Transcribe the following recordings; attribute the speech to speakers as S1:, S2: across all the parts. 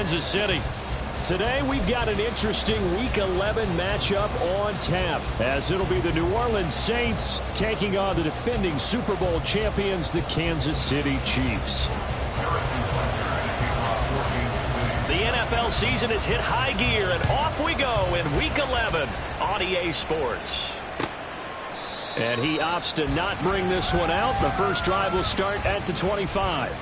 S1: Kansas City. Today we've got an interesting Week 11 matchup on tap, as it'll be the New Orleans Saints taking on the defending Super Bowl champions, the Kansas City Chiefs. The NFL season has hit high gear, and off we go in Week 11 on EA Sports. And he opts to not bring this one out. The first drive will start at the 25.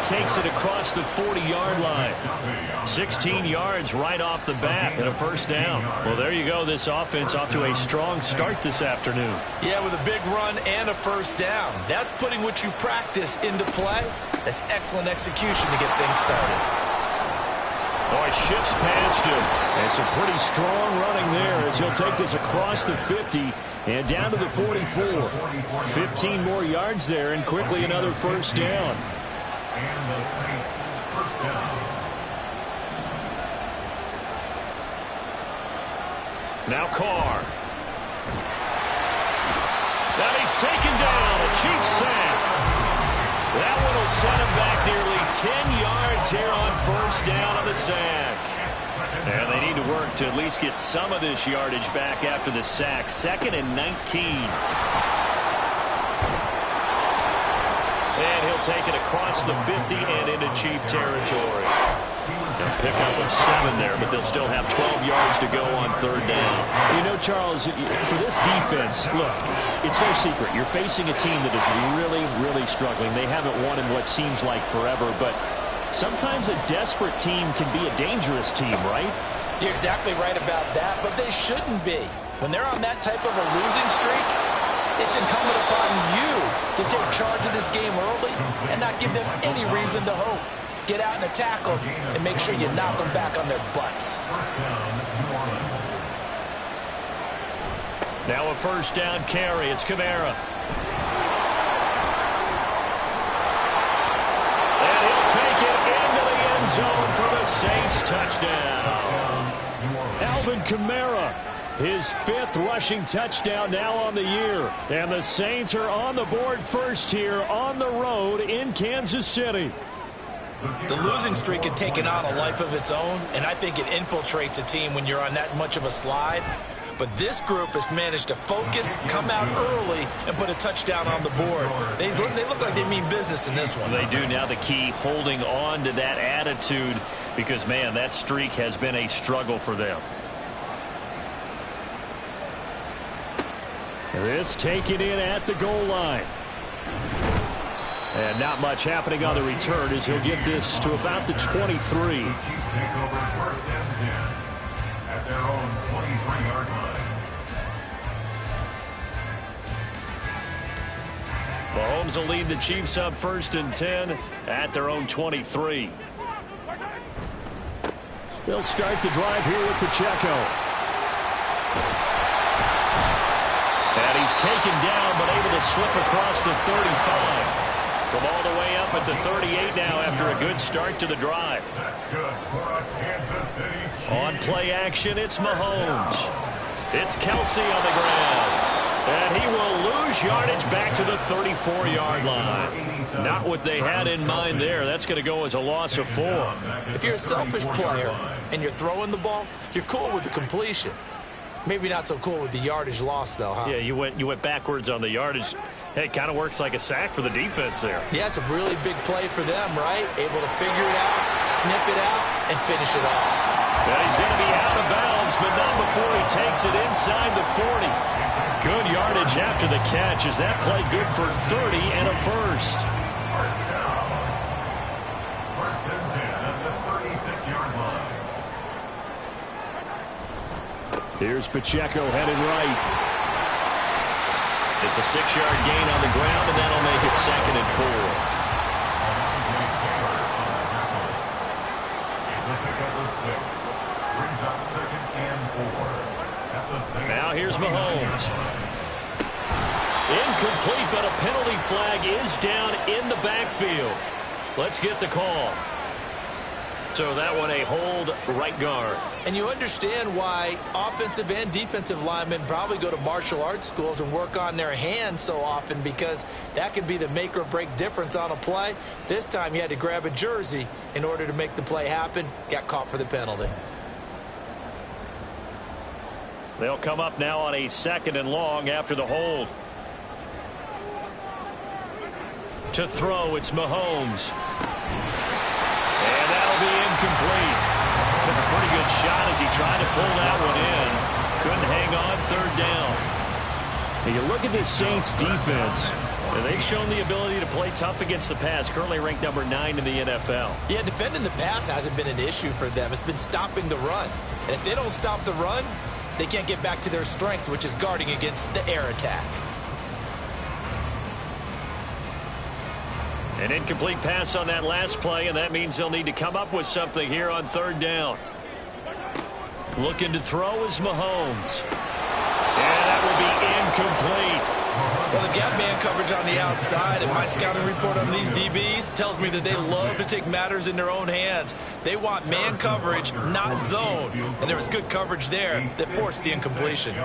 S2: Takes it across the 40-yard line. 16 yards right off the bat and a first down.
S1: Well, there you go. This offense off to a strong start this afternoon.
S3: Yeah, with a big run and a first down. That's putting what you practice into play. That's excellent execution to get things started.
S1: Oh, it shifts past him. And some pretty strong running there as he'll take this across the 50 and down to the 44. 15 more yards there and quickly another first down.
S4: And the Saints first down.
S1: Now Carr. Now he's taken down. A Chiefs sack. That one will set him back nearly 10 yards here on first down on the sack. And they need to work to at least get some of this yardage back after the sack. 2nd and 19. And he'll take it across the 50 and into Chief territory. They'll pick up with 7 there, but they'll still have 12 yards to go on third down.
S2: You know, Charles, for this defense, look, it's no secret. You're facing a team that is really, really struggling. They haven't won in what seems like forever, but sometimes a desperate team can be a dangerous team, right?
S3: You're exactly right about that, but they shouldn't be. When they're on that type of a losing streak, it's incumbent upon you to take charge of this game early and not give them any reason to hope. Get out in a tackle and make sure you knock them back on their butts.
S1: Now a first down carry. It's Kamara. And he'll take it into the end zone for the Saints touchdown. Alvin Kamara. His 5th rushing touchdown now on the year. And the Saints are on the board first here on the road in Kansas City.
S3: The losing streak had taken on a life of its own, and I think it infiltrates a team when you're on that much of a slide. But this group has managed to focus, come out early, and put a touchdown on the board. They look like they mean business in this one.
S1: They do. Now the key, holding on to that attitude, because, man, that streak has been a struggle for them. This taken in at the goal line. And not much happening on the return as he'll get this to about the 23.
S4: The Chiefs take over first and 10 at their own 23-yard line.
S1: Mahomes will lead the Chiefs up 1st and 10 at their own 23. They'll start the drive here with Pacheco. And he's taken down, but able to slip across the 35. From all the way up at the 38 now after a good start to the drive.
S4: That's good for a Kansas City Chiefs.
S1: On play action, it's Mahomes. It's Kelsey on the ground. And he will lose yardage back to the 34-yard line. Not what they had in mind there. That's going to go as a loss of 4.
S3: If you're a selfish player and you're throwing the ball, you're cool with the completion. Maybe not so cool with the yardage loss, though, huh?
S1: Yeah, you went backwards on the yardage. Hey, it kind of works like a sack for the defense there.
S3: Yeah, it's a really big play for them, right? Able to figure it out, sniff it out, and finish it off.
S1: Well, he's going to be out of bounds, but not before he takes it inside the 40. Good yardage after the catch. Is that play good for 30 and a first?
S4: First down. First and 10 at the 36-yard line.
S1: Here's Pacheco headed right. It's a 6-yard gain on the ground, and that'll make it 2nd and 4.
S4: It's a pick up of Brings up 2nd and 4. At the Saints.
S1: Now here's Mahomes. Incomplete, but a penalty flag is down in the backfield. Let's get the call. So that one a hold right guard.
S3: And you understand why offensive and defensive linemen probably go to martial arts schools and work on their hands so often, because that can be the make or break difference on a play. This time he had to grab a jersey in order to make the play happen. Got caught for the penalty.
S1: They'll come up now on a 2nd and long after the hold. To throw, it's Mahomes. And that'll be incomplete. Took a pretty good shot as he tried to pull that one in. Couldn't hang on 3rd down. And you look at this Saints defense, and they've shown the ability to play tough against the pass, currently ranked number 9 in the NFL.
S3: Yeah, defending the pass hasn't been an issue for them. It's been stopping the run. And if they don't stop the run, they can't get back to their strength, which is guarding against the air attack.
S1: An incomplete pass on that last play, and that means they'll need to come up with something here on 3rd down. Looking to throw is Mahomes. And that will be incomplete.
S3: Well, they've got man coverage on the outside, and my scouting report on these DBs tells me that they love to take matters in their own hands. They want man coverage, not zone. And there was good coverage there that forced the incompletion.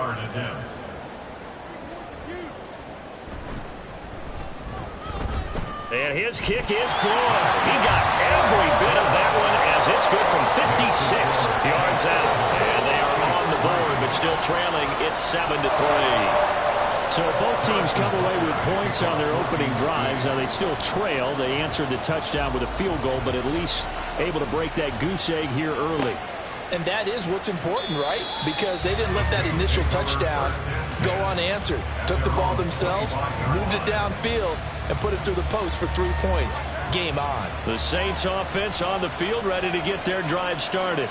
S1: And his kick is good. He got every bit of that one as it's good from 56 yards out. And they are on the board, but still trailing. It's 7-3. So both teams come away with points on their opening drives. Now they still trail. They answered the touchdown with a field goal, but at least able to break that goose egg here early.
S3: And that is what's important, right? Because they didn't let that initial touchdown go unanswered. Took the ball themselves, moved it downfield, and put it through the post for 3 points. Game on.
S1: The Saints offense on the field, ready to get their drive started.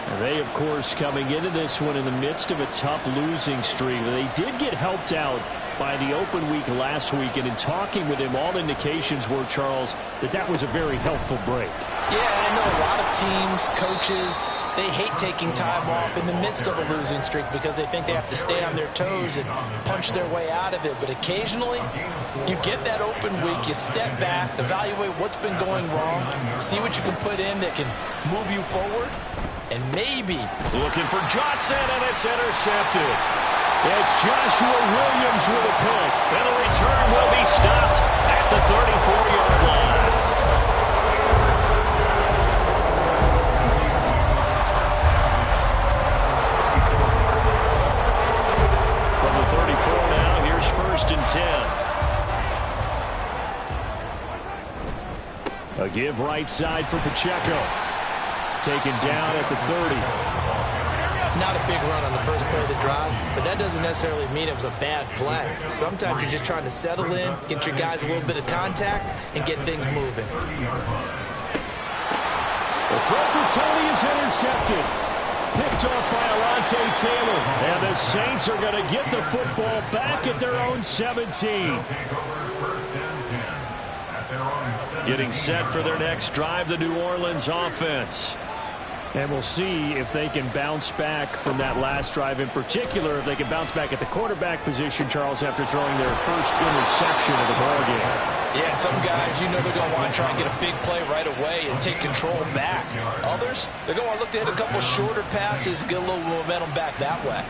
S1: And they, of course, coming into this one in the midst of a tough losing streak. They did get helped out by the open week last week, and in talking with him, all indications were, Charles, that was a very helpful break.
S3: Yeah, I know a lot of teams, coaches, they hate taking time off in the midst of a losing streak because they think they have to stay on their toes and punch their way out of it. But occasionally, you get that open week, you step back, evaluate what's been going wrong, see what you can put in that can move you forward, and maybe...
S1: Looking for Johnson, and it's intercepted. It's Joshua Williams with a pick, and the return will be stopped at the 34-yard line. From the 34 now, here's 1st and 10. A give right side for Pacheco. Taken down at the 30.
S3: Not a big run on the first play of the drive, but that doesn't necessarily mean it was a bad play. Sometimes you're just trying to settle in, get your guys a little bit of contact, and get things moving.
S1: The throw for Tony is intercepted. Picked off by Alontae Taylor. And the Saints are going to get the football back at their own 17. Getting set for their next drive, the New Orleans offense. And we'll see if they can bounce back from that last drive, in particular, if they can bounce back at the quarterback position, Charles, after throwing their first interception of the ballgame.
S3: Yeah, some guys, you know they're going to want to try and get a big play right away and take control back. Others, they're going to want to look to hit a couple shorter passes, get a little momentum back that way.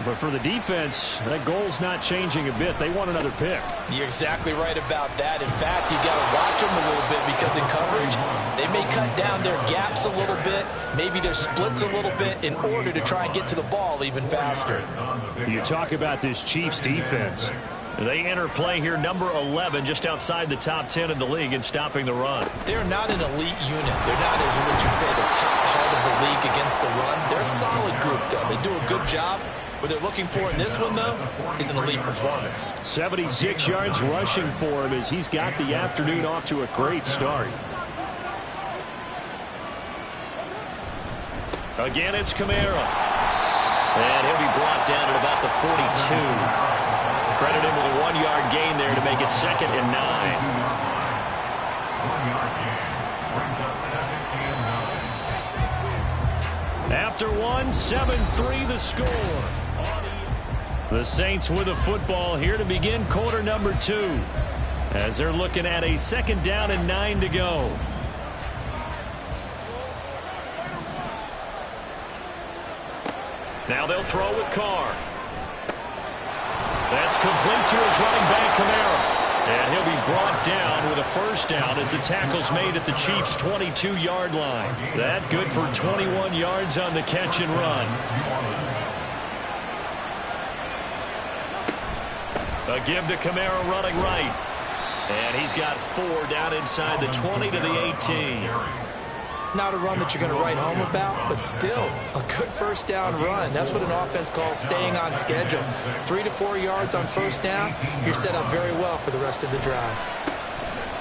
S1: But for the defense, that goal's not changing a bit. They want another pick.
S3: You're exactly right about that. In fact, you got to watch them a little bit because in coverage, they may cut down their gaps a little bit, maybe their splits a little bit in order to try and get to the ball even faster.
S1: You talk about this Chiefs defense. They enter play here, number 11, just outside the top 10 in the league in stopping the run.
S3: They're not an elite unit. They're not, as what you'd say, the top part of the league against the run. They're a solid group, though. They do a good job. What they're looking for in this one, though, is an elite performance.
S1: 76 yards rushing for him as he's got the afternoon off to a great start. Again, it's Kamara. And he'll be brought down at about the 42. Credit him with a 1-yard gain there to make it 2nd and 9.
S4: 1-yard gain brings up 2nd and 9.
S1: After one, 7-3 the score. The Saints with the football here to begin quarter number 2. As they're looking at a 2nd down and 9 to go. Now they'll throw with Carr. That's complete to his running back, Kamara. And he'll be brought down with a 1st down as the tackle's made at the Chiefs' 22-yard line. That good for 21 yards on the catch and run. A give to Kamara running right. And he's got 4 down inside the 20 to the 18.
S3: Not a run that you're going to write home about, but still a good 1st down run. That's what an offense calls staying on schedule. 3 to 4 yards on 1st down, you're set up very well for the rest of the drive.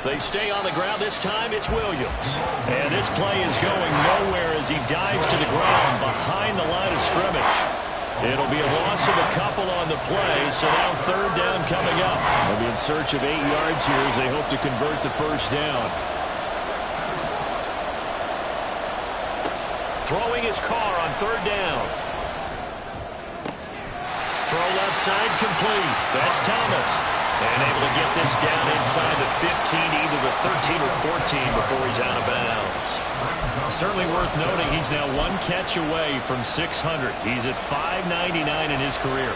S1: They stay on the ground this time. It's Williams. And this play is going nowhere as he dives to the ground behind the line of scrimmage. It'll be a loss of a couple on the play, so now 3rd down coming up. They'll be in search of 8 yards here as they hope to convert the 1st down. Throwing his Carr on 3rd down. Throw left side complete. That's Thomas. And able to get this down inside the 15, either the 13 or 14 before he's out of bounds. Certainly worth noting he's now 1 catch away from 600. He's at 599 in his career.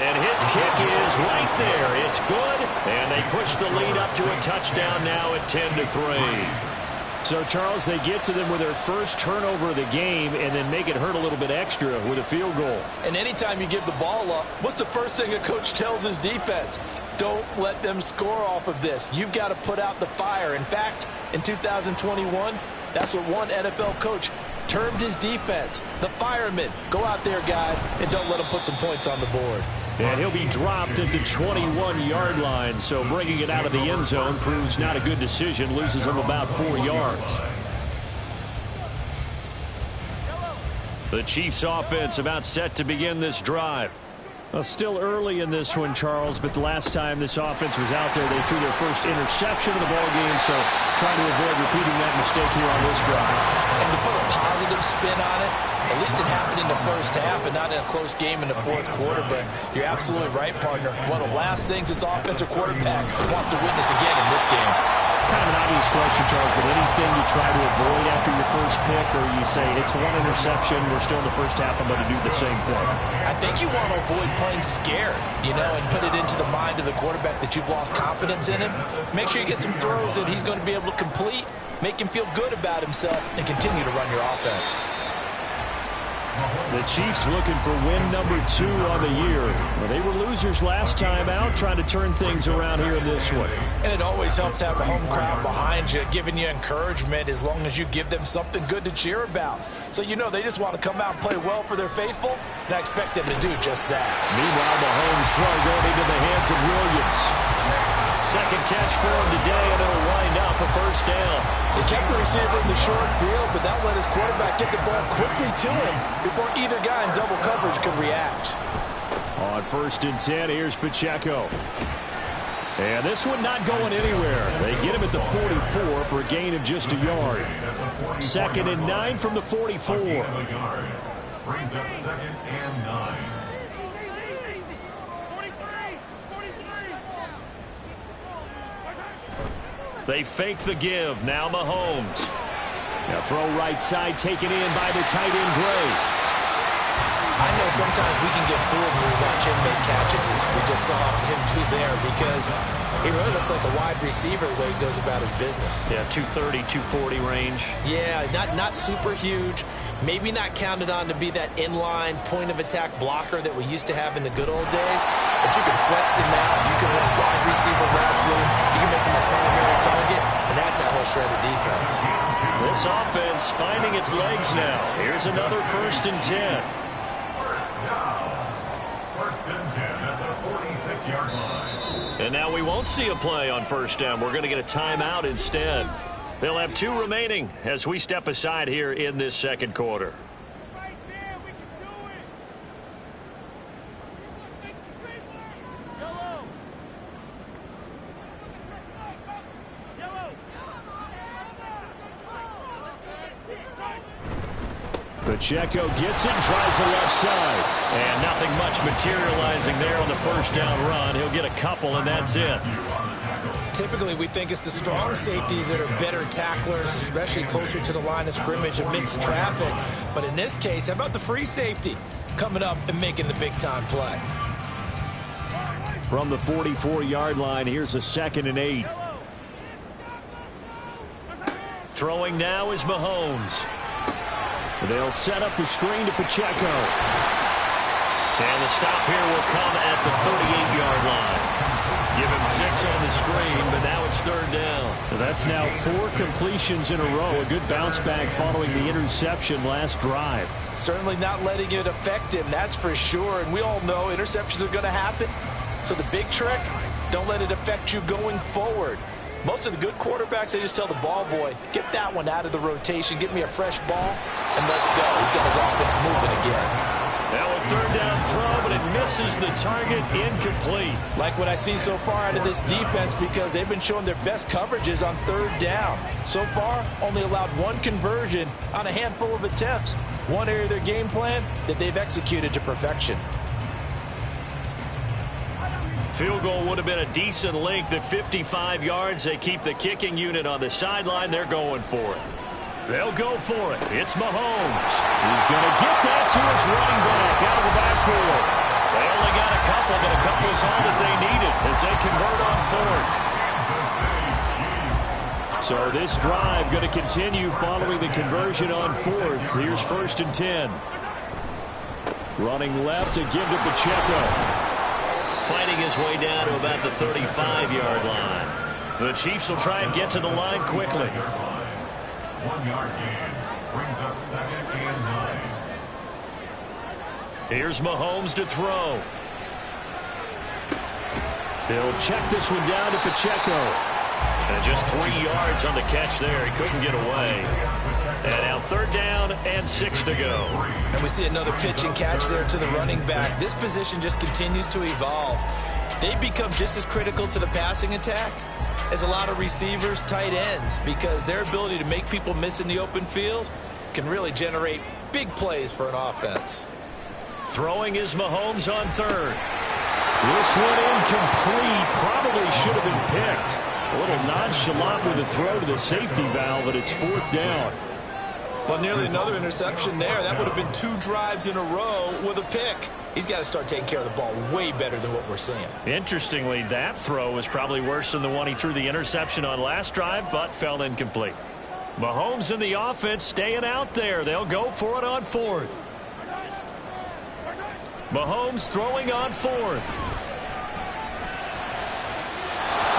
S1: And his kick is right there. It's good. And they push the lead up to a touchdown now at 10-3. So, Charles, they get to them with their 1st turnover of the game and then make it hurt a little bit extra with a field goal.
S3: And anytime you give the ball up, what's the first thing a coach tells his defense? Don't let them score off of this. You've got to put out the fire. In fact, in 2021, that's what one NFL coach termed his defense. The firemen. Go out there, guys, and don't let them put some points on the board.
S1: And he'll be dropped at the 21-yard line, so bringing it out of the end zone proves not a good decision. Loses him about 4 yards. The Chiefs offense about set to begin this drive. Well, still early in this one, Charles, but the last time this offense was out there, they threw their first interception of the ballgame, so trying to avoid repeating that mistake here on this drive.
S3: And to put a positive spin on it, at least it happened in the 1st half and not in a close game in the 4th quarter, but you're absolutely right, partner. One of the last things this offensive quarterback wants to witness again in this game.
S1: Kind of an obvious question, Charles, but anything you try to avoid after your first pick, or you say it's 1 interception, we're still in the 1st half, I'm going to do the same thing?
S3: I think you want to avoid playing scared, and put it into the mind of the quarterback that you've lost confidence in him. Make sure you get some throws that he's going to be able to complete, make him feel good about himself, and continue to run your offense.
S1: The Chiefs looking for win number 2 on the year. Well, they were losers last time out, trying to turn things around here in this one.
S3: And it always helps to have a home crowd behind you, giving you encouragement as long as you give them something good to cheer about. So they just want to come out and play well for their faithful, and I expect them to do just that.
S1: Meanwhile, Mahomes throw going into the hands of Williams. 2nd catch for him today, and it'll wind up a 1st down.
S3: They kept the receiver in the short field, but that let his quarterback get the ball quickly to him before either guy in double coverage could react.
S1: On 1st and 10, here's Pacheco. And this one not going anywhere. They get him at the 44 for a gain of just a yard. 2nd and 9 from the 44.
S4: Brings up 2nd and 9.
S1: They fake the give. Now Mahomes. Now throw right side, taken in by the tight end Gray.
S3: I know sometimes we can get fooled when we watch him make catches, as we just saw him do there, because he really looks like a wide receiver the way he goes about his business.
S1: Yeah, 230, 240 range.
S3: Yeah, not super huge. Maybe not counted on to be that inline point-of-attack blocker that we used to have in the good old days. But you can flex him out. You can run wide receiver routes with him. You can make him a primary target, and that's how he'll shred the defense.
S1: This offense finding its legs now. Here's another 1st and 10.
S4: First and 10 at the 46-yard line.
S1: And now we won't see a play on 1st down. We're going to get a timeout instead. They'll have 2 remaining as we step aside here in this 2nd quarter. Pacheco gets it, tries the left side.
S2: And nothing much materializing there on the first down run. He'll get a couple, and that's it.
S3: Typically, we think it's the strong safeties that are better tacklers, especially closer to the line of scrimmage amidst traffic. But in this case, how about the free safety coming up and making the big-time play?
S1: From the 44-yard line, here's a 2nd and 8.
S2: Throwing now is Mahomes.
S1: They'll set up the screen to Pacheco.
S2: And the stop here will come at the 38-yard line. Give him 6 on the screen, but now it's 3rd down.
S1: That's now 4 completions in a row. A good bounce back following the interception last drive.
S3: Certainly not letting it affect him, that's for sure. And we all know interceptions are going to happen. So the big trick, don't let it affect you going forward. Most of the good quarterbacks, they just tell the ball boy, get that one out of the rotation, get me a fresh ball, and let's go. He's got his offense moving again.
S2: Now a 3rd down throw, but it misses the target, incomplete.
S3: Like what I see so far out of this defense, because they've been showing their best coverages on 3rd down. So far, only allowed 1 conversion on a handful of attempts. One area of their game plan that they've executed to perfection.
S2: Field goal would have been a decent length at 55 yards. They keep the kicking unit on the sideline. They're going for it. They'll go for it. It's Mahomes.
S1: He's going to get that to his running back out of the backfield.
S2: They only got a couple, but a couple is all that they needed as they convert on 4th.
S1: So this drive going to continue following the conversion on 4th. Here's 1st and 10. Running left to give to Pacheco.
S2: Fighting his way down to about the 35-yard line. The Chiefs will try and get to the line quickly.
S4: 1-yard gain brings up 2nd and 9.
S2: Here's Mahomes to throw.
S1: He'll check this one down to Pacheco.
S2: And just 3 yards on the catch there. He couldn't get away. And now 3rd down and 6 to go.
S3: And we see another pitch and catch there to the running back. This position just continues to evolve. They become just as critical to the passing attack as a lot of receivers, tight ends, because their ability to make people miss in the open field can really generate big plays for an offense.
S2: Throwing is Mahomes on 3rd.
S1: This one incomplete. Probably should have been picked. A little nonchalant with a throw to the safety valve, but it's 4th down.
S3: Well, nearly another interception there. That would have been 2 drives in a row with a pick. He's got to start taking care of the ball way better than what we're seeing.
S2: Interestingly, that throw was probably worse than the one he threw the interception on last drive, but fell incomplete. Mahomes and the offense staying out there. They'll go for it on 4th. Mahomes throwing on 4th.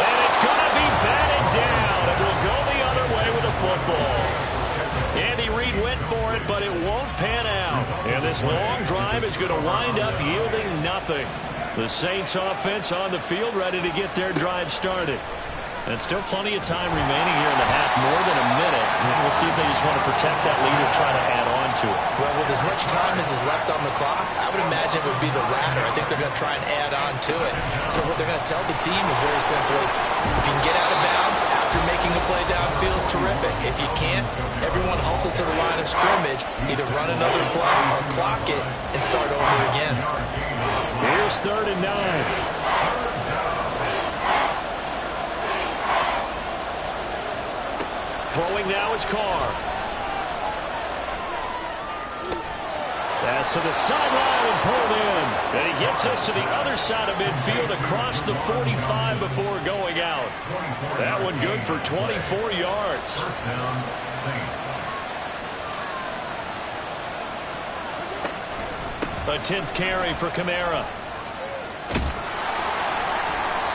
S2: And it's going to be batted down. It will go the other way with the football. Andy Reid went for it, but it won't pan out. And this long drive is going to wind up yielding nothing. The Saints offense on the field ready to get their drive started. And still plenty of time remaining here in the half, more than a minute. We'll see if they just want to protect that lead or try to add on to it.
S3: Well, with as much time as is left on the clock, I would imagine it would be the latter. I think they're going to try and add on to it. So what they're going to tell the team is very simply, if you can get out of bounds after making a play downfield, terrific. If you can't, everyone hustle to the line of scrimmage, either run another play or clock it and start over again.
S1: Here's 3rd and 9.
S2: Throwing now is Carr.
S1: Pass to the sideline and pulled in.
S2: And he gets us to the other side of midfield across the 45 before going out. That one good for 24 yards.
S4: 1st down, Saints.
S2: A 10th carry for Kamara.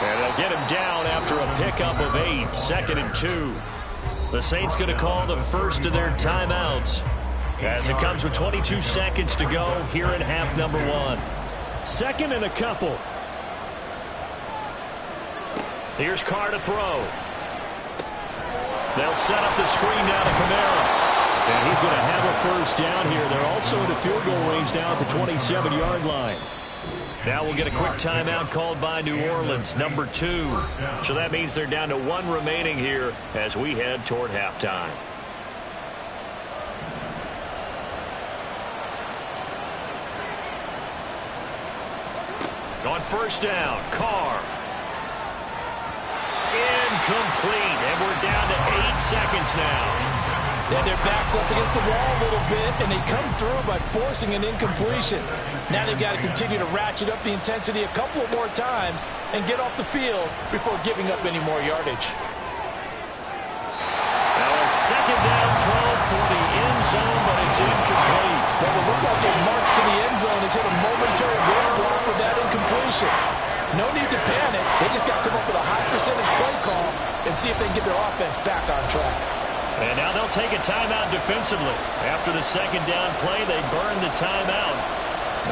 S2: And they'll get him down after a pickup of 8. 2nd and 2. The Saints going to call the first of their timeouts as it comes with 22 seconds to go here in half number 1.
S1: 2nd and a couple.
S2: Here's Carr to throw. They'll set up the screen now to Kamara.
S1: And he's going to have a 1st down here. They're also in the field goal range now at the 27-yard line.
S2: Now we'll get a quick timeout called by New Orleans, number 2. So that means they're down to 1 remaining here as we head toward halftime.
S1: On first down, Carr. Incomplete, and we're down to 8 seconds now.
S3: Then their backs up against the wall a little bit, and they come through by forcing an incompletion. Now they've got to continue to ratchet up the intensity a couple of more times and get off the field before giving up any more yardage.
S1: Now a second down throw for the end zone, but it's incomplete.
S3: Well, it looked like a march to the end zone has hit a momentary roadblock with that incompletion. No need to panic. They just got to come up with a high percentage play call and see if they can get their offense back on track.
S1: And now they'll take a timeout defensively. After the second down play, they burn the timeout,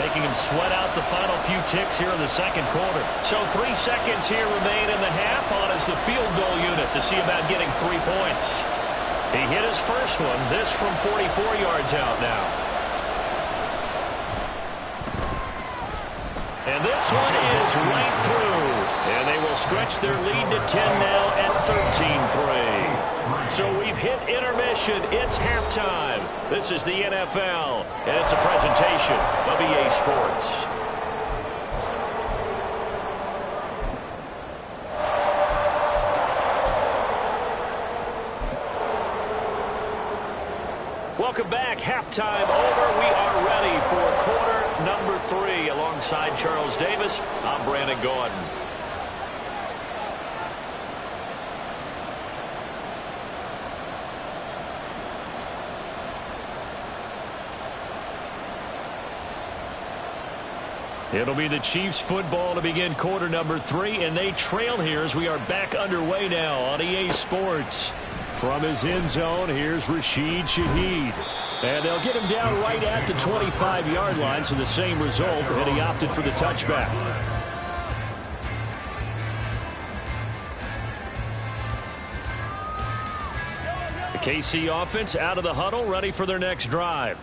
S1: making them sweat out the final few ticks here in the second quarter. So 3 seconds here remain in the half. On is the field goal unit to see about getting 3 points. He hit his first one, this from 44 yards out now. And this one is right through. And they will stretch their lead to 10 now at 13-3. So we've hit intermission. It's halftime. This is the NFL, and it's a presentation of EA Sports. Welcome back. Halftime over. We are ready for quarter number 3. Alongside Charles Davis, I'm Brandon Gaudin. It'll be the Chiefs football to begin quarter number 3, and they trail here as we are back underway now on EA Sports. From his end zone, here's Rashid Shaheed. And they'll get him down right at the 25-yard line, so the same result, and he opted for the touchback. The KC offense out of the huddle, ready for their next drive.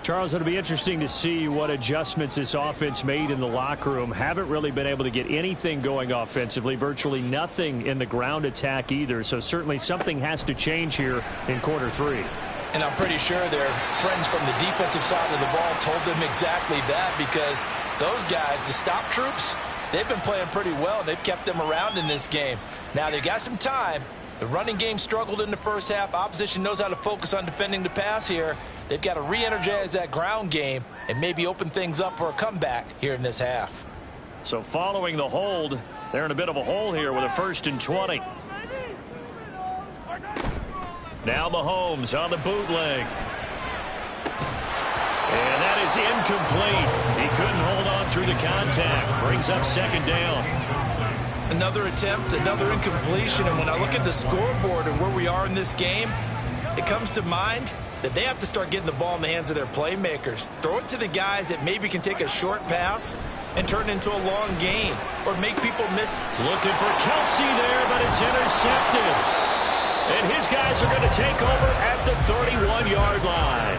S1: Charles, it'll be interesting to see what adjustments this offense made in the locker room. Haven't really been able to get anything going offensively, virtually nothing in the ground attack either. So certainly something has to change here in quarter 3.
S3: And I'm pretty sure their friends from the defensive side of the ball told them exactly that, because those guys, the stop troops, they've been playing pretty well, and they've kept them around in this game. Now they've got some time. The running game struggled in the first half. Opposition knows how to focus on defending the pass here. They've got to re-energize that ground game and maybe open things up for a comeback here in this half.
S1: So following the hold, they're in a bit of a hole here with a 1st and 20. Now Mahomes on the bootleg. And that is incomplete. He couldn't hold on through the contact. Brings up second down.
S3: Another attempt, another incompletion, and when I look at the scoreboard and where we are in this game, it comes to mind that they have to start getting the ball in the hands of their playmakers. Throw it to the guys that maybe can take a short pass and turn it into a long gain, or make people miss.
S1: Looking for Kelsey there, but it's intercepted. And his guys are going to take over at the 31-yard line.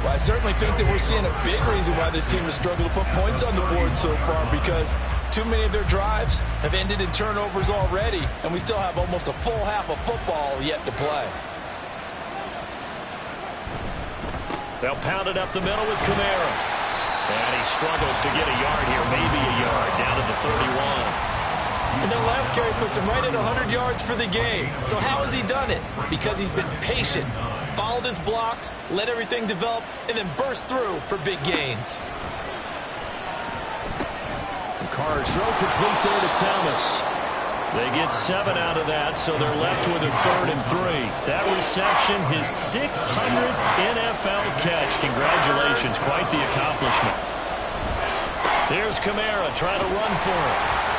S3: Well, I certainly think that we're seeing a big reason why this team has struggled to put points on the board so far, because too many of their drives have ended in turnovers already, and we still have almost a full half of football yet to play.
S1: They'll pound it up the middle with Kamara. And he struggles to get a yard here, maybe a yard, down to the 31.
S3: And the last carry puts him right at 100 yards for the game. So how has he done it? Because he's been patient, followed his blocks, let everything develop, and then burst through for big gains.
S1: Carr's throw complete there to Thomas. They get 7 out of that, so they're left with a 3rd and 3. That reception, his 600th NFL catch. Congratulations, quite the accomplishment. Here's Kamara trying to run for it.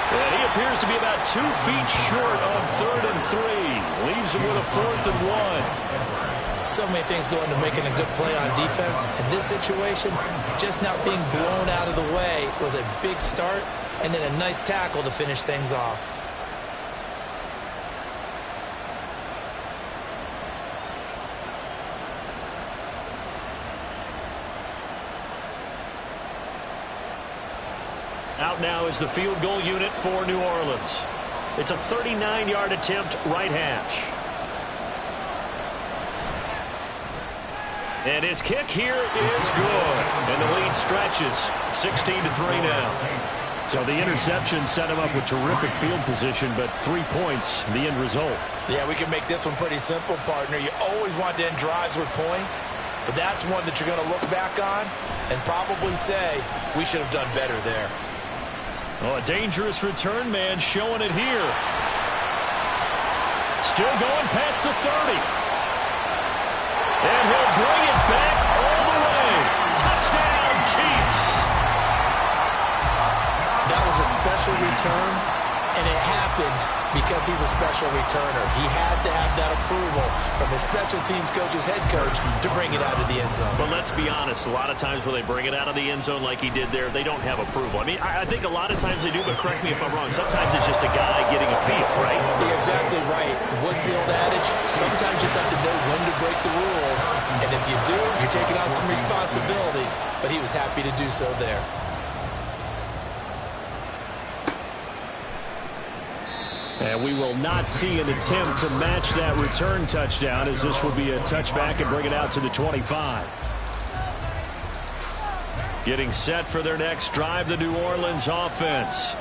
S1: And he appears to be about 2 feet short on 3rd and 3. Leaves him with a 4th and 1.
S3: So many things go into making a good play on defense. In this situation, just not being blown out of the way was a big start, and then a nice tackle to finish things off.
S1: Out now is the field goal unit for New Orleans. It's a 39-yard attempt, right hash. And his kick here is good. And the lead stretches. 16-3 now. So the interception set him up with terrific field position, but 3 points, the end result.
S3: Yeah, we can make this one pretty simple, partner. You always want to end drives with points, but that's one that you're going to look back on and probably say, we should have done better there.
S1: Oh, a dangerous return man showing it here. Still going past the 30. And he'll bring it back all the way. Touchdown, Chiefs.
S3: That was a special return, and it happened because he's a special returner. He has to have that approval from his special teams coach's head coach to bring it out of the end zone.
S2: But let's be honest, a lot of times when they bring it out of the end zone like he did there, they don't have approval. I mean, I think a lot of times they do, but correct me if I'm wrong. Sometimes it's just a guy getting a feel, right?
S3: You're exactly right. What's the old adage? Sometimes you just have to know when to break the rules, and if you do, you're taking on some responsibility, but he was happy to do so there.
S1: And we will not see an attempt to match that return touchdown, as this will be a touchback and bring it out to the 25. Getting set for their next drive, the New Orleans offense.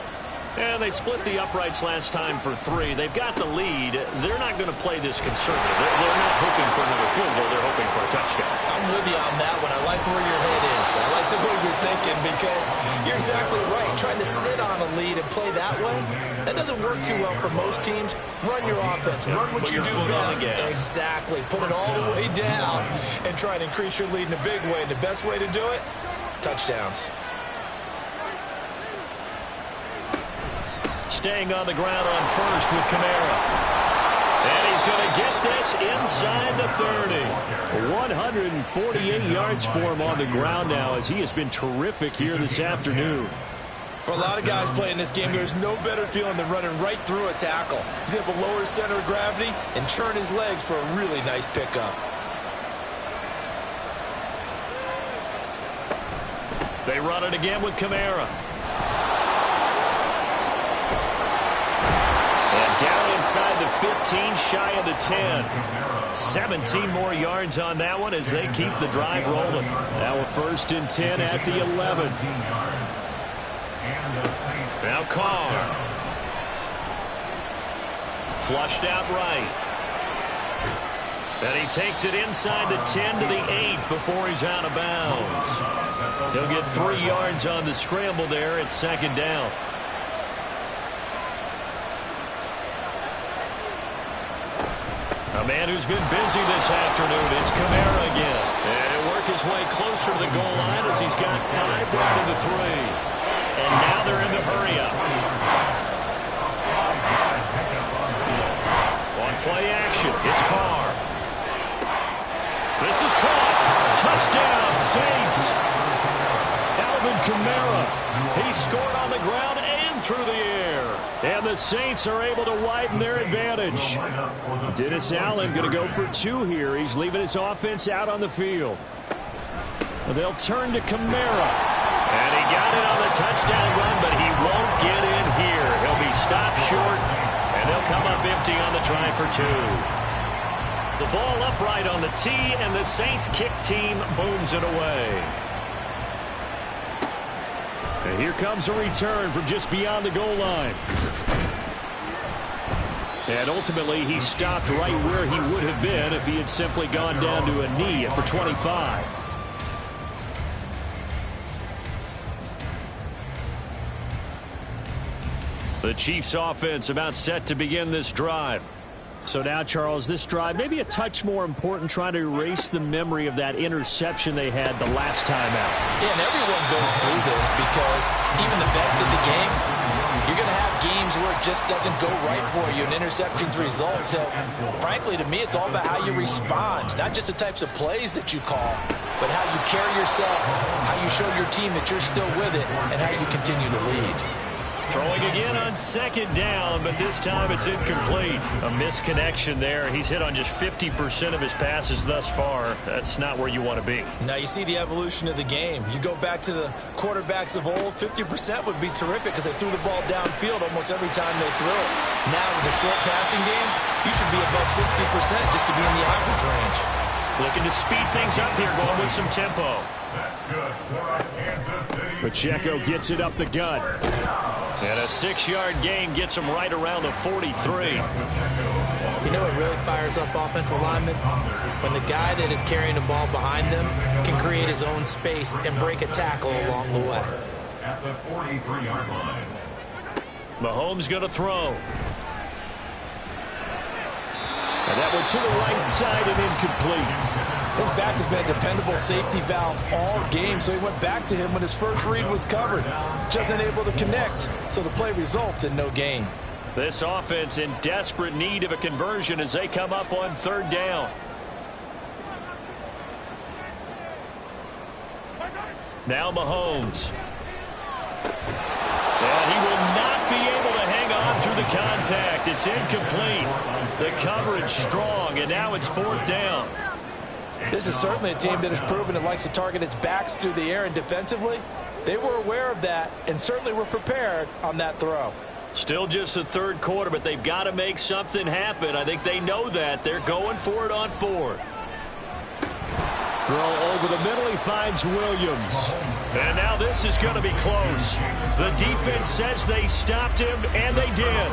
S1: And they split the uprights last time for 3. They've got the lead. They're not going to play this conservative. They're not hoping for another field goal. They're hoping for a touchdown.
S3: I'm with you on that one. I like where your head is. I like the way you're thinking because you're exactly right. Trying to sit on a lead and play that way, that doesn't work too well for most teams. Run your offense. Run what you do best. Exactly. Put it all the way down and try and increase your lead in a big way. And the best way to do it, touchdowns.
S1: Staying on the ground on first with Kamara. And he's going to get this inside the 30. 148 yards for him on the ground now, as he has been terrific here this afternoon.
S3: For a lot of guys playing this game, there's no better feeling than running right through a tackle. He's able to lower his center of gravity and churn his legs for a really nice pickup.
S1: They run it again with Kamara. Down inside the 15, shy of the 10. 17 more yards on that one as they keep the drive rolling. Now a 1st and 10 at the 11. Now Carr. Flushed out right. And he takes it inside the 10 to the 8 before he's out of bounds. He'll get 3 yards on the scramble there at 2nd down. A man who's been busy this afternoon, it's Kamara again. And he'll work his way closer to the goal line as he's got 5 down to the 3. And now they're in the hurry-up. On play action, it's Carr. This is caught. Touchdown, Saints. Alvin Kamara. He scored on the ground and through the air. And the Saints are able to widen their advantage. Dennis Allen going to go for 2 here. He's leaving his offense out on the field. They'll turn to Kamara. And he got it on the touchdown run, but he won't get in here. He'll be stopped short, and they'll come up empty on the try for 2. The ball upright on the tee, and the Saints kick team booms it away. And here comes a return from just beyond the goal line. And ultimately, he stopped right where he would have been if he had simply gone down to a knee at the 25. The Chiefs offense about set to begin this drive. So now, Charles, this drive maybe a touch more important, trying to erase the memory of that interception they had the last time out.
S3: Yeah, and everyone goes through this because even the best of the game, you're going to have games where it just doesn't go right for you, and interceptions result. So, frankly, to me, it's all about how you respond, not just the types of plays that you call, but how you carry yourself, how you show your team that you're still with it, and how you continue to lead.
S1: Throwing again on 2nd down, but this time it's incomplete. A misconnection there. He's hit on just 50% of his passes thus far. That's not where you want to be.
S3: Now you see the evolution of the game. You go back to the quarterbacks of old, 50% would be terrific because they threw the ball downfield almost every time they threw it. Now with the short passing game, you should be above 60% just to be in the average range.
S1: Looking to speed things up here, going with some tempo.
S4: That's good for Kansas City.
S1: Pacheco gets it up the gut. And a 6-yard gain gets him right around the 43.
S3: You know what really fires up offensive linemen? When the guy that is carrying the ball behind them can create his own space and break a tackle along the way.
S4: At the 43-yard line.
S1: Mahomes going to throw. And that one to the right side and incomplete.
S5: His back has been a dependable safety valve all game, so he went back to him when his first read was covered. Just unable to connect, so the play results in no gain.
S1: This offense in desperate need of a conversion as they come up on 3rd down. Now Mahomes. And he will not be able to hang on through the contact. It's incomplete. The coverage strong, and now it's 4th down.
S3: This is certainly a team that has proven it likes to target its backs through the air, and defensively, they were aware of that and certainly were prepared on that throw.
S1: Still just the 3rd quarter, but they've got to make something happen. I think they know that. They're going for it on 4th. Throw over the middle. He finds Williams. And now this is going to be close. The defense says they stopped him, and they did.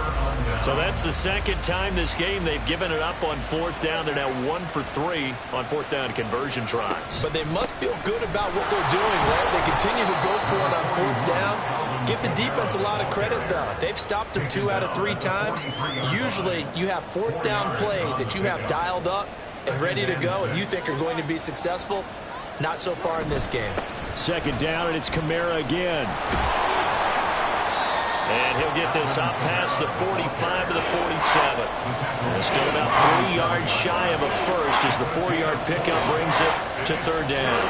S1: So that's the 2nd time this game they've given it up on 4th down. They're now 1 for 3 on 4th down conversion tries.
S3: But they must feel good about what they're doing, right? They continue to go for it on 4th down. Give the defense a lot of credit, though. They've stopped them 2 out of 3 times. Usually you have 4th down plays that you have dialed up and ready to go and you think are going to be successful. Not so far in this game.
S1: 2nd down, and it's Kamara again. And he'll get this up past the 45 to the 47. Still about 3 yards shy of a first as the 4-yard pickup brings it to 3rd down.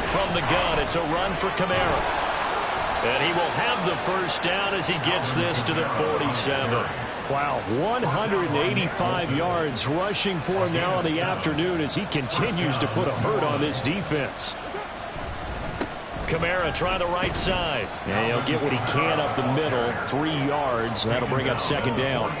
S1: From the gun, it's a run for Kamara. And he will have the 1st down as he gets this to the 47. Wow, 185 yards rushing for him now in the afternoon as he continues to put a hurt on this defense. Kamara try the right side. And he'll get what he can up the middle, 3 yards. That'll bring up 2nd down.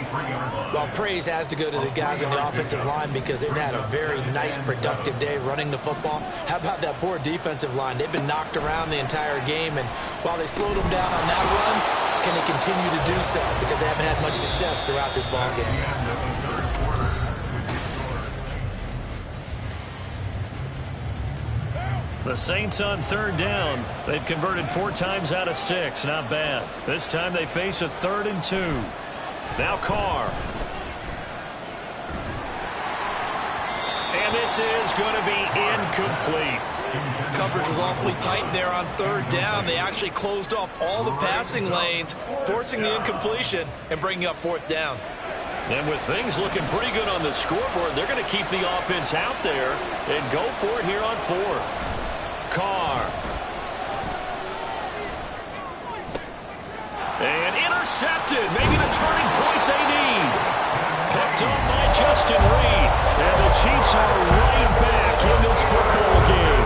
S3: Well, praise has to go to the guys on the offensive line because they've had a very nice, productive day running the football. How about that poor defensive line? They've been knocked around the entire game, and while they slowed them down on that run, can they continue to do so? Because they haven't had much success throughout this ball game.
S1: The Saints on 3rd down. They've converted 4 times out of 6. Not bad. This time they face a 3rd and 2. Now Carr. And this is going to be incomplete.
S3: Coverage was awfully tight there on 3rd down. They actually closed off all the passing lanes, forcing the incompletion and bringing up 4th down.
S1: And with things looking pretty good on the scoreboard, they're going to keep the offense out there and go for it here on 4th. Carr. And intercepted. Maybe the turning point they need. Picked up by Justin Reed. And the Chiefs are right back in this football game.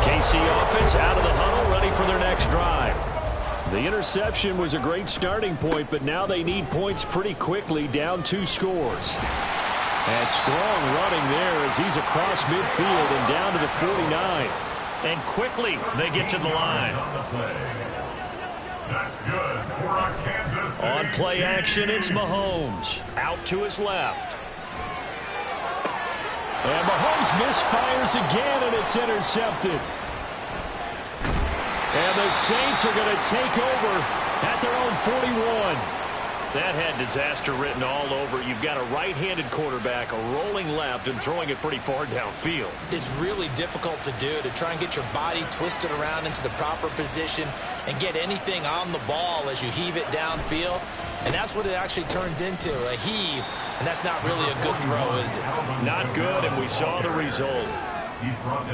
S1: KC offense out of the huddle, ready for their next drive. The interception was a great starting point, but now they need points pretty quickly, down 2 scores. And strong running there as he's across midfield and down to the 49. And quickly they get to the line.
S4: That's good for Kansas City.
S1: On play action, it's Mahomes. Out to his left. And Mahomes misfires again, and it's intercepted. And the Saints are going to take over at their own 41. That had disaster written all over. You've got a right-handed quarterback, a rolling left, and throwing it pretty far downfield.
S3: It's really difficult to do, to try and get your body twisted around into the proper position and get anything on the ball as you heave it downfield. And that's what it actually turns into, a heave. And that's not really a good throw, is it?
S1: Not good, and we saw the result.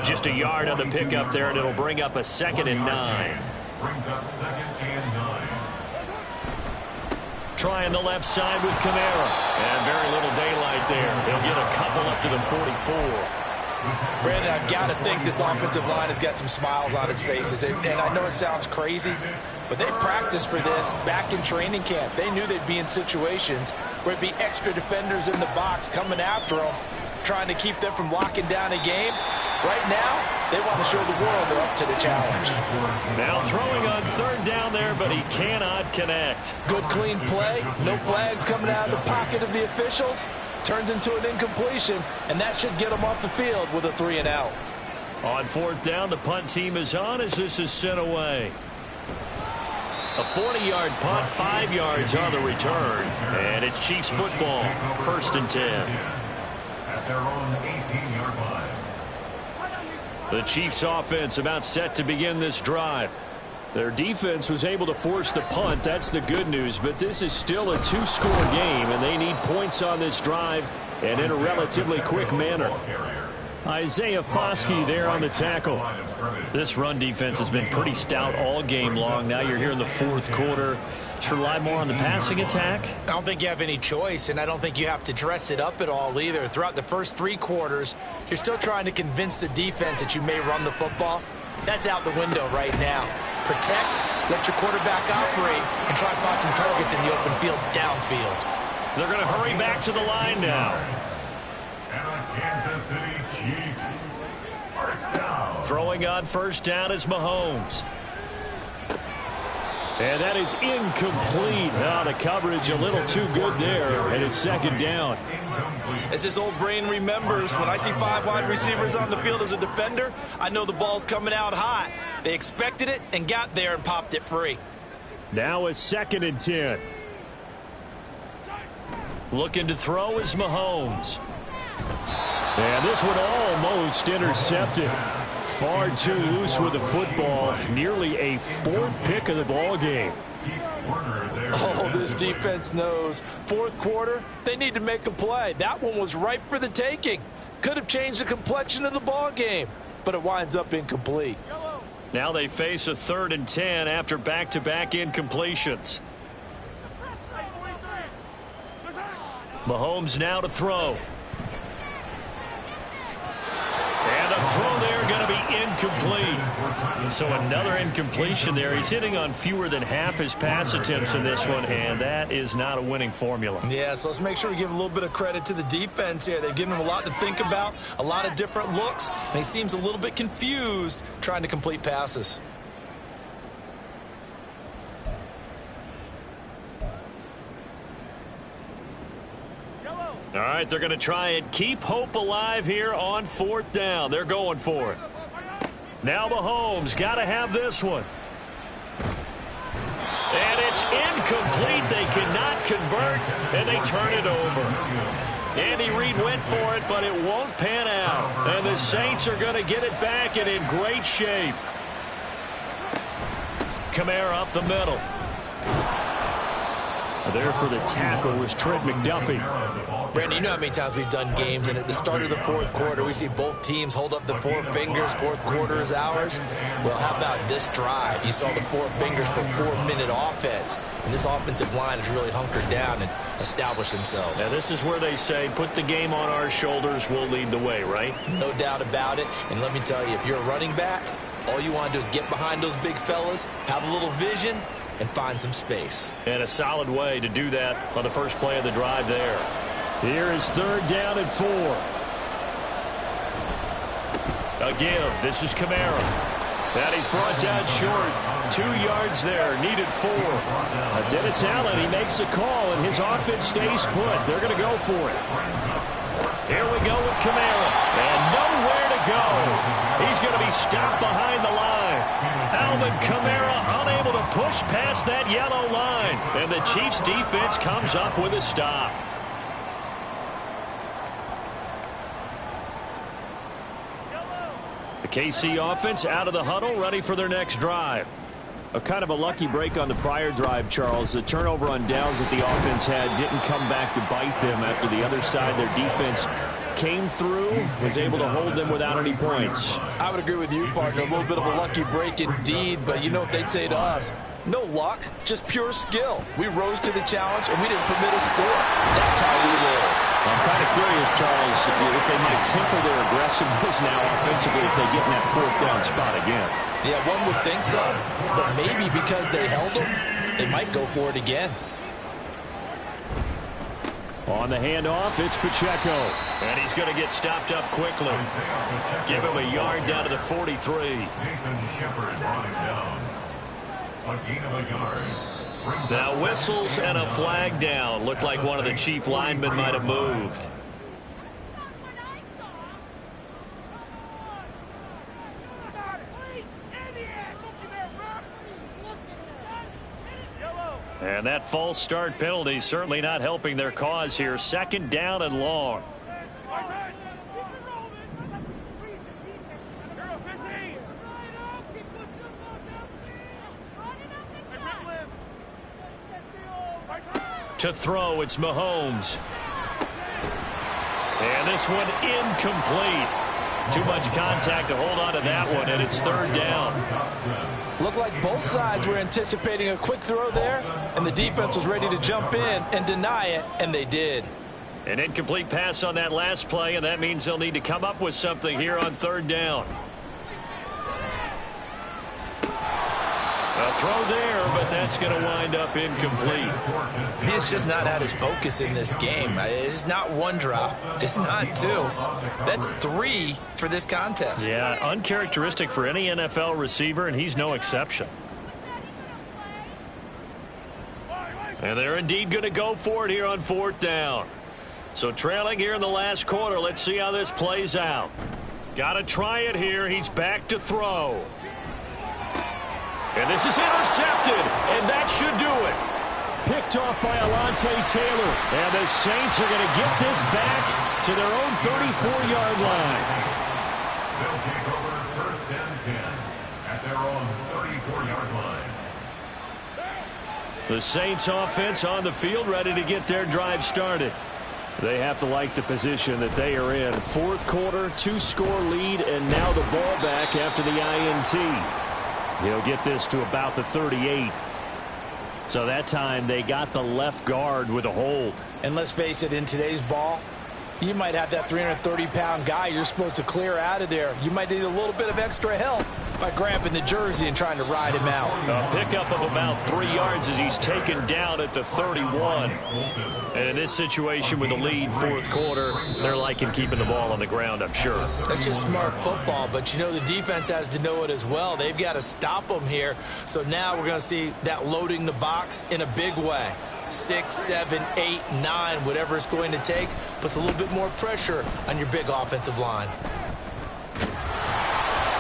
S1: Just a yard on the pickup there, and it'll bring up a 2nd and 9.
S4: Brings up 2nd and 9.
S1: Trying the left side with Kamara. And very little daylight there. He'll get a couple up to the 44.
S5: Brandon, I've got to think this offensive line has got some smiles on its faces. And I know it sounds crazy, but they practiced for this back in training camp. They knew they'd be in situations where it'd be extra defenders in the box coming after them, trying to keep them from locking down a game. Right now, they want to show the world they're up to the challenge.
S1: Now throwing on third down there, but he cannot connect.
S5: Good clean play. No flags coming out of the pocket of the officials. Turns into an incompletion, and that should get them off the field with a 3-and-out.
S1: On fourth down, the punt team is on as this is sent away. A 40-yard punt, 5 yards on the return. And it's Chiefs football, 1st and 10.
S4: At their own 18-yard line.
S1: The Chiefs offense about set to begin this drive. Their defense was able to force the punt. That's the good news. But this is still a 2-score game, and they need points on this drive and in a relatively quick manner. Isaiah Foskey there on the tackle. This run defense has been pretty stout all game long. Now you're here in the fourth quarter. Should rely more on the passing attack?
S3: I don't think you have any choice, and I don't think you have to dress it up at all either. Throughout the first 3 quarters, you're still trying to convince the defense that you may run the football. That's out the window right now. Protect, let your quarterback operate, and try to find some targets in the open field downfield.
S1: They're going to hurry back to the line now.
S4: And the Kansas City Chiefs. First down.
S1: Throwing on first down is Mahomes. And that is incomplete. The coverage a little too good there, and it's 2nd down.
S5: As his old brain remembers, when I see 5 wide receivers on the field as a defender, I know the ball's coming out hot. They expected it and got there and popped it free.
S1: Now a 2nd and 10. Looking to throw is Mahomes. And this one almost intercepted. Far too loose with the football. Nearly a 4th pick of the ball game.
S5: Oh, this defense knows. 4th quarter, they need to make a play. That one was ripe for the taking. Could have changed the complexion of the ball game, but it winds up incomplete.
S1: Now they face a 3rd and 10 after back-to-back incompletions. Mahomes now to throw. And a throw there going to be incomplete. So another incompletion there. He's hitting on fewer than half his pass attempts in this one, and that is not a winning formula.
S5: Yeah, so let's make sure we give a little bit of credit to the defense here. They've given him a lot to think about, a lot of different looks, and he seems a little bit confused trying to complete passes.
S1: All right, they're going to try and keep hope alive here on 4th down. They're going for it. Now Mahomes got to have this one. And it's incomplete. They cannot convert, and they turn it over. Andy Reid went for it, but it won't pan out. And the Saints are going to get it back and in great shape. Kamara up the middle. There for the tackle was Trent McDuffie.
S3: Brandon, you know how many times we've done games, and at the start of the 4th quarter, we see both teams hold up the 4 fingers. 4th quarter is ours. Well, how about this drive? You saw the 4 fingers for 4-minute offense, and this offensive line has really hunkered down and established themselves.
S1: Now, this is where they say, put the game on our shoulders, we'll lead the way, right?
S3: No doubt about it, and let me tell you, if you're a running back, all you want to do is get behind those big fellas, have a little vision, and find some space.
S1: And a solid way to do that on the first play of the drive there. Here is 3rd down and 4. A give. This is Kamara. That he's brought down short. 2 yards there. Needed 4. Dennis Allen, he makes the call, and his offense stays put. They're going to go for it. Here we go with Kamara. And nowhere to go. He's going to be stopped behind the line. Alvin Kamara unable to push past that yellow line. And the Chiefs defense comes up with a stop. The KC offense out of the huddle, ready for their next drive. A kind of a lucky break on the prior drive, Charles. The turnover on downs that the offense had didn't come back to bite them after the other side. Their defense came through, was able to hold them without any points.
S5: I would agree with you, partner. A little bit of a lucky break indeed, but you know what they'd say to us? No luck, just pure skill. We rose to the challenge, and we didn't permit a score. That's how we roll.
S2: I'm kind of curious, Charles, if they might temper their aggressiveness now offensively if they get in that fourth down spot again.
S5: Yeah, one would think so, but maybe because they held them, they might go for it again.
S1: On the handoff, it's Pacheco.
S2: And he's going to get stopped up quickly. Give him a yard down to the 43.
S4: Nathan Shepard brought him down. A gain of a yard.
S2: Now whistles and a flag down. Looked like one of the chief linemen might have moved. And that false start penalty certainly not helping their cause here. Second down and long. To throw, it's Mahomes. And this one incomplete. Too much contact to hold on to that one, and it's third down.
S5: Looked like both sides were anticipating a quick throw there, and the defense was ready to jump in and deny it, and they did.
S2: An incomplete pass on that last play, and that means they'll need to come up with something here on third down. A throw there, but that's going to wind up incomplete.
S5: He's just not at his focus in this game. It's not one drop. It's not two. That's three for this contest.
S2: Yeah, uncharacteristic for any NFL receiver, and he's no exception. And they're indeed going to go for it here on fourth down. So trailing here in the last quarter. Let's see how this plays out. Got to try it here. He's back to throw. And this is intercepted, and that should do it.
S1: Picked off by Alontae Taylor. And the Saints are going to get this back to their own 34-yard line.
S4: They'll take over first and 10 at their own 34-yard line.
S1: The Saints offense on the field, ready to get their drive started. They have to like the position that they are in. Fourth quarter, 2-score lead, and now the ball back after the INT. He'll get this to about the 38. So that time they got the left guard with a hold.
S5: And let's face it, in today's ball, you might have that 330-pound guy you're supposed to clear out of there. You might need a little bit of extra help by grabbing the jersey and trying to ride him out.
S2: A pickup of about 3 yards as he's taken down at the 31. And in this situation with the lead fourth quarter, they're liking keeping the ball on the ground, I'm sure.
S5: That's just smart football, but you know the defense has to know it as well. They've got to stop them here. So now we're going to see that loading the box in a big way. 6, 7, 8, 9, whatever it's going to take, puts a little bit more pressure on your big offensive line.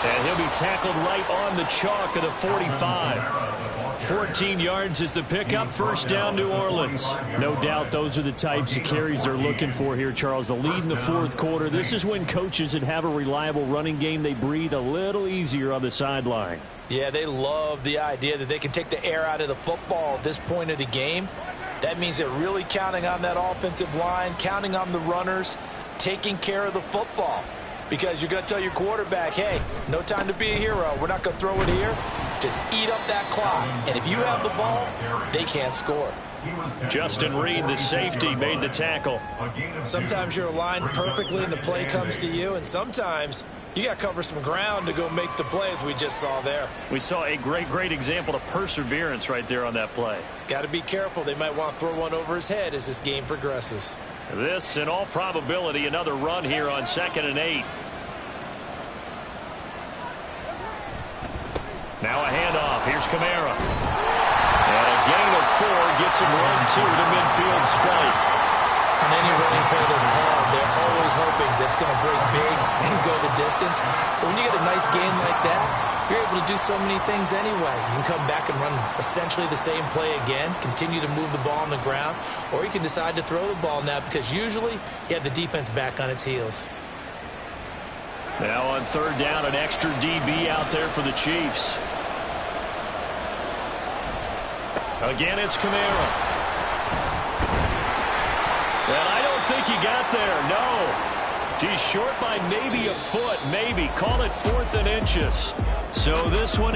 S2: And he'll be tackled right on the chalk of the 45. 14 yards is the pickup. First down, New Orleans.
S1: No doubt those are the types of carries they're looking for here, Charles. The lead in the fourth quarter. This is when coaches that have a reliable running game, they breathe a little easier on the sideline.
S5: Yeah, they love the idea that they can take the air out of the football at this point of the game. That means they're really counting on that offensive line, counting on the runners, taking care of the football. Because you're going to tell your quarterback, hey, no time to be a hero. We're not going to throw it here. Just eat up that clock. And if you have the ball, they can't score.
S2: Justin Reed, the safety, made the tackle.
S5: Sometimes you're aligned perfectly and the play comes to you. And sometimes you got to cover some ground to go make the play, as we just saw there.
S2: We saw a great example of perseverance right there on that play.
S5: Got to be careful. They might want to throw one over his head as this game progresses.
S2: This, in all probability, another run here on 2nd and 8. Now a handoff. Here's Kamara. And a gain of 4 gets him right to the midfield strike.
S5: And any running play that's called, they're always hoping that's going to break big and go the distance. But when you get a nice game like that, you're able to do so many things anyway. You can come back and run essentially the same play again, continue to move the ball on the ground, or you can decide to throw the ball now because usually you have the defense back on its heels.
S2: Now on third down, an extra DB out there for the Chiefs. Again, it's Kamara. And I don't think he got there, no. He's short by maybe a foot, maybe. Call it 4th and inches. So this one